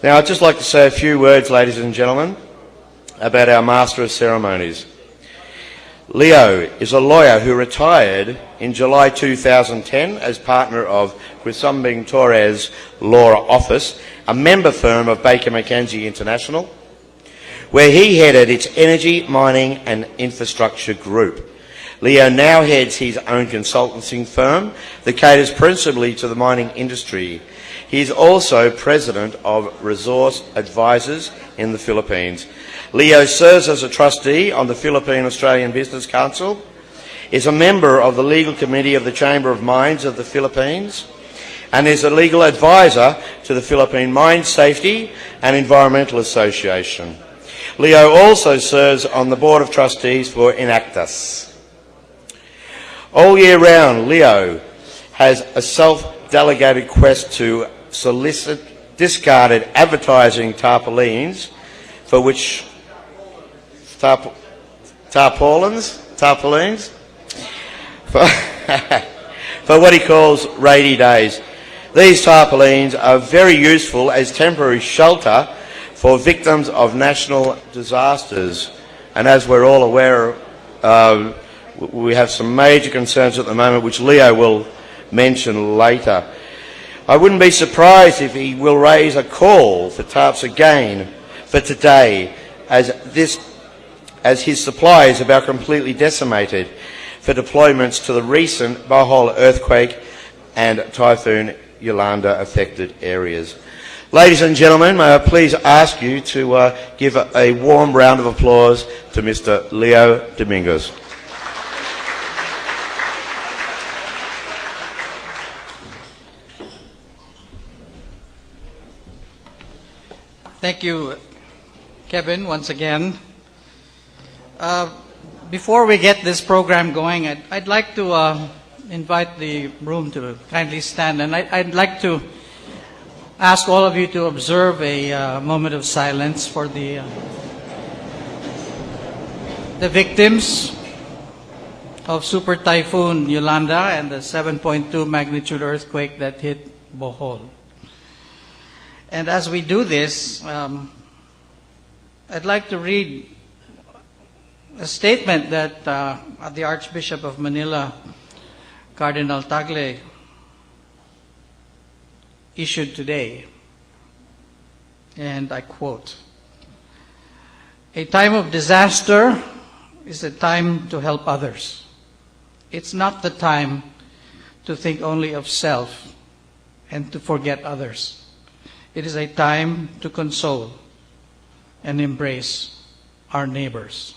Now, I'd just like to say a few words, ladies and gentlemen, about our Master of Ceremonies. Leo is a lawyer who retired in July 2010 as partner of Quisumbing Torres Law Office, a member firm of Baker McKenzie International, where he headed its energy, mining and infrastructure group. Leo now heads his own consultancy firm that caters principally to the mining industry. He is also president of Resource Advisors in the Philippines. Leo serves as a trustee on the Philippine Australian Business Council, is a member of the Legal Committee of the Chamber of Mines of the Philippines, and is a legal advisor to the Philippine Mine Safety and Environmental Association. Leo also serves on the Board of Trustees for Inactus. All year round, Leo has a self-delegated quest to solicit discarded advertising tarpaulins for which tarpaulins for what he calls rainy days. These tarpaulins are very useful as temporary shelter for victims of national disasters, and as we're all aware, we have some major concerns at the moment, which Leo will mention later. I wouldn't be surprised if he will raise a call for tarps again for today, as his supply is about completely decimated for deployments to the recent Bohol earthquake and Typhoon Yolanda affected areas. Ladies and gentlemen, may I please ask you to give a warm round of applause to Mr. Leo Domingos. Thank you, Kevin, once again. Before we get this program going, I'd like to invite the room to kindly stand, and I'd like to ask all of you to observe a moment of silence for the victims of Super Typhoon Yolanda and the 7.2 magnitude earthquake that hit Bohol. And as we do this, I'd like to read a statement that the Archbishop of Manila, Cardinal Tagle, issued today. And I quote, "A time of disaster is a time to help others. It's not the time to think only of self and to forget others. It is a time to console and embrace our neighbors."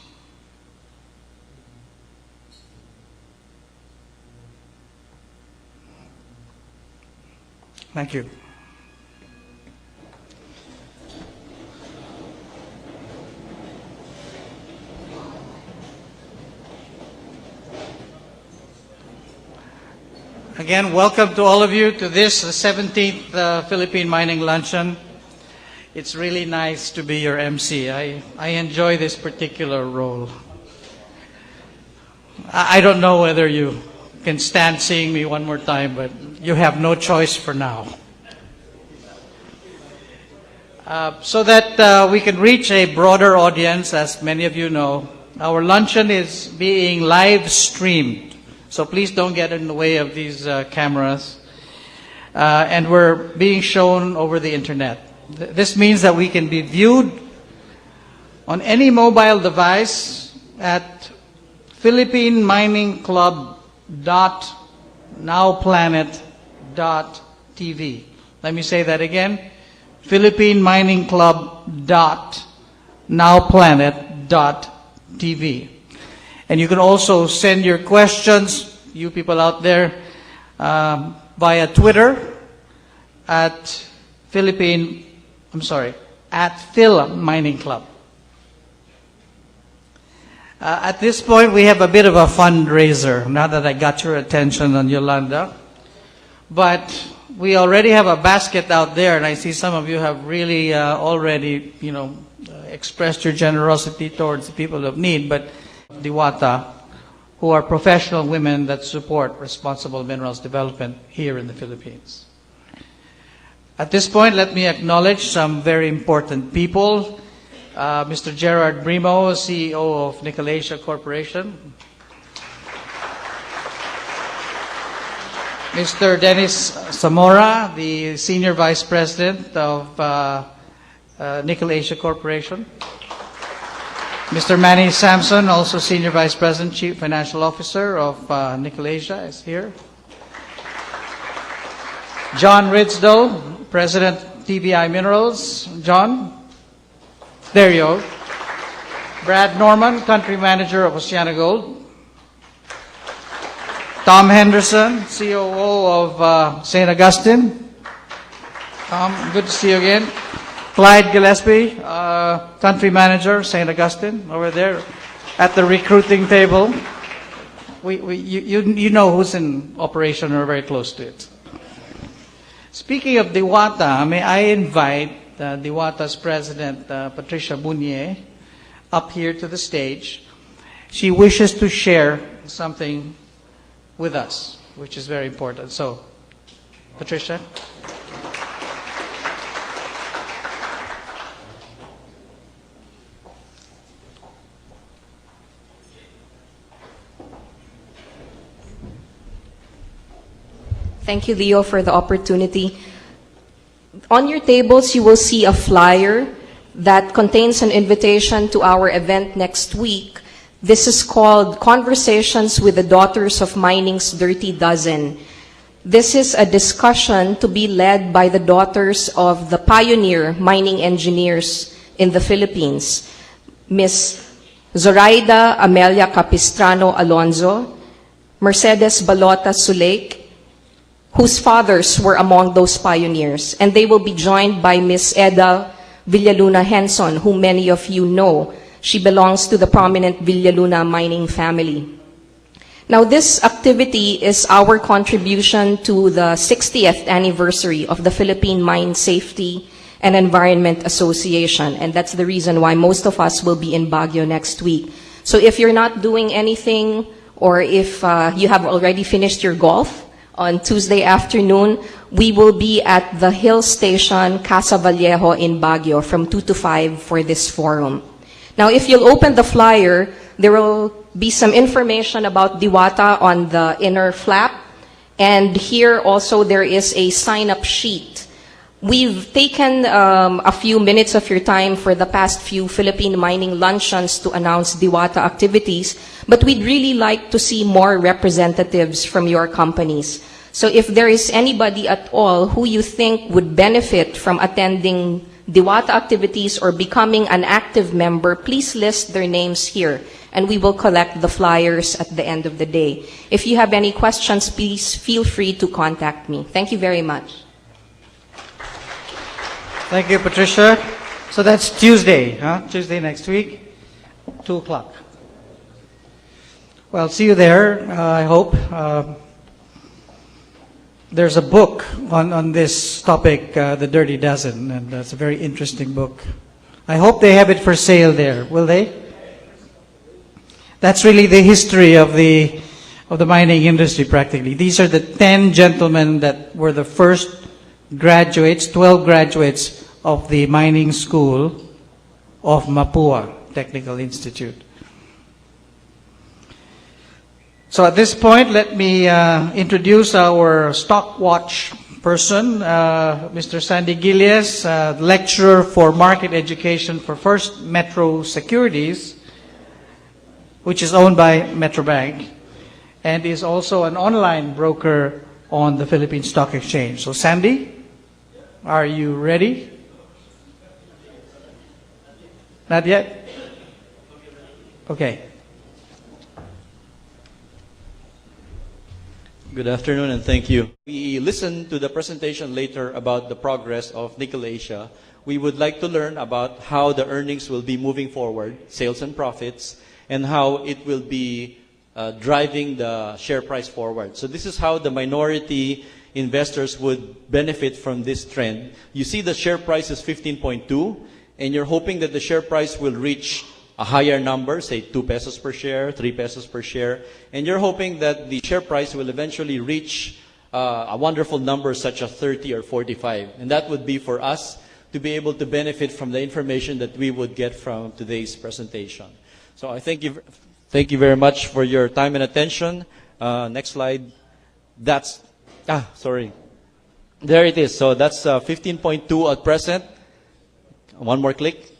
Thank you. Again, welcome to all of you to this, the 17th Philippine Mining Luncheon. It's really nice to be your MC. I enjoy this particular role. I don't know whether you can stand seeing me one more time, but you have no choice for now. So that we can reach a broader audience, as many of you know, our luncheon is being live streamed. So please don't get in the way of these cameras. And we're being shown over the internet. This means that we can be viewed on any mobile device at philippineminingclub.nowplanet.tv. Let me say that again. philippineminingclub.nowplanet.tv. And you can also send your questions, you people out there, via Twitter at Phil Mining Club. At this point, we have a bit of a fundraiser, now that I got your attention on Yolanda. But we already have a basket out there, and I see some of you have really already, expressed your generosity towards the people of need. But Diwata, who are professional women that support responsible minerals development here in the Philippines. At this point, let me acknowledge some very important people. Mr. Gerard Brimo, CEO of Nicolasia Corporation. Mr. Dennis Zamora, the Senior Vice President of Nicolasia Corporation. Mr. Manny Sampson, also Senior Vice President, Chief Financial Officer of Nicolasia, is here. John Ridsdale, President, TVI Minerals. John? There you go. Brad Norman, Country Manager of Oceana Gold. Tom Henderson, COO of St. Augustine. Tom, good to see you again. Clyde Gillespie, Country Manager, St. Augustine, over there at the recruiting table. You know who's in operation or very close to it. Speaking of Diwata, may I invite Diwata's President, Patricia Bunye, up here to the stage. She wishes to share something with us, which is very important. So, Patricia. Thank you, Leo, for the opportunity. On your tables, you will see a flyer that contains an invitation to our event next week. This is called Conversations with the Daughters of Mining's Dirty Dozen. This is a discussion to be led by the daughters of the pioneer mining engineers in the Philippines, Ms. Zoraida Amelia Capistrano Alonzo, Mercedes Balota Sulek, whose fathers were among those pioneers, and they will be joined by Ms. Eda Villaluna Henson, whom many of you know. She belongs to the prominent Villaluna mining family. Now, this activity is our contribution to the 60th anniversary of the Philippine Mine Safety and Environment Association, and that's the reason why most of us will be in Baguio next week. So if you're not doing anything, or if you have already finished your golf, on Tuesday afternoon, we will be at the Hill Station, Casa Vallejo in Baguio from 2 to 5 for this forum. Now, if you'll open the flyer, there will be some information about Diwata on the inner flap. And here also there is a sign-up sheet. We've taken a few minutes of your time for the past few Philippine mining luncheons to announce Diwata activities, but we'd really like to see more representatives from your companies. So if there is anybody at all who you think would benefit from attending Diwata activities or becoming an active member, please list their names here, and we will collect the flyers at the end of the day. If you have any questions, please feel free to contact me. Thank you very much. Thank you, Patricia. So that's Tuesday, huh? Tuesday next week, 2 o'clock. Well, see you there, I hope. There's a book on this topic, The Dirty Dozen, and that's a very interesting book. I hope they have it for sale there. Will they? That's really the history of the mining industry, practically. These are the 10 gentlemen that were the first graduates, 12 graduates of the mining school of Mapua Technical Institute. So at this point, let me introduce our stock watch person, Mr. Sandy Gilies, lecturer for market education for First Metro Securities, which is owned by Metrobank, and is also an online broker on the Philippine Stock Exchange. So Sandy, are you ready? Not yet? Okay. Good afternoon and thank you. We listened to the presentation later about the progress of Nicolasia. We would like to learn about how the earnings will be moving forward, sales and profits, and how it will be driving the share price forward. So this is how the minority investors would benefit from this trend. You see the share price is 15.2, and you're hoping that the share price will reach a higher number, say 2 pesos per share, 3 pesos per share, and you're hoping that the share price will eventually reach a wonderful number such as 30 or 45. And that would be for us to be able to benefit from the information that we would get from today's presentation. So I thank you very much for your time and attention. Next slide. Sorry. There it is. So that's 15.2 at present. One more click.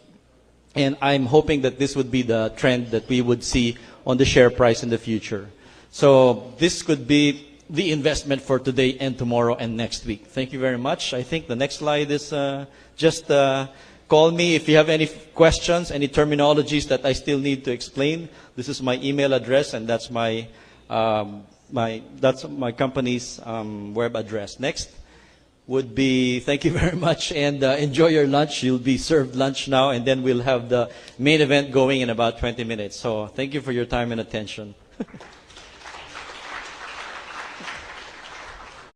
And I'm hoping that this would be the trend that we would see on the share price in the future. So this could be the investment for today and tomorrow and next week. Thank you very much. I think the next slide is just call me if you have any questions, any terminologies that I still need to explain. This is my email address, and that's my company's web address. Next would be thank you very much, and enjoy your lunch. You'll be served lunch now, and then we'll have the main event going in about 20 minutes. So thank you for your time and attention.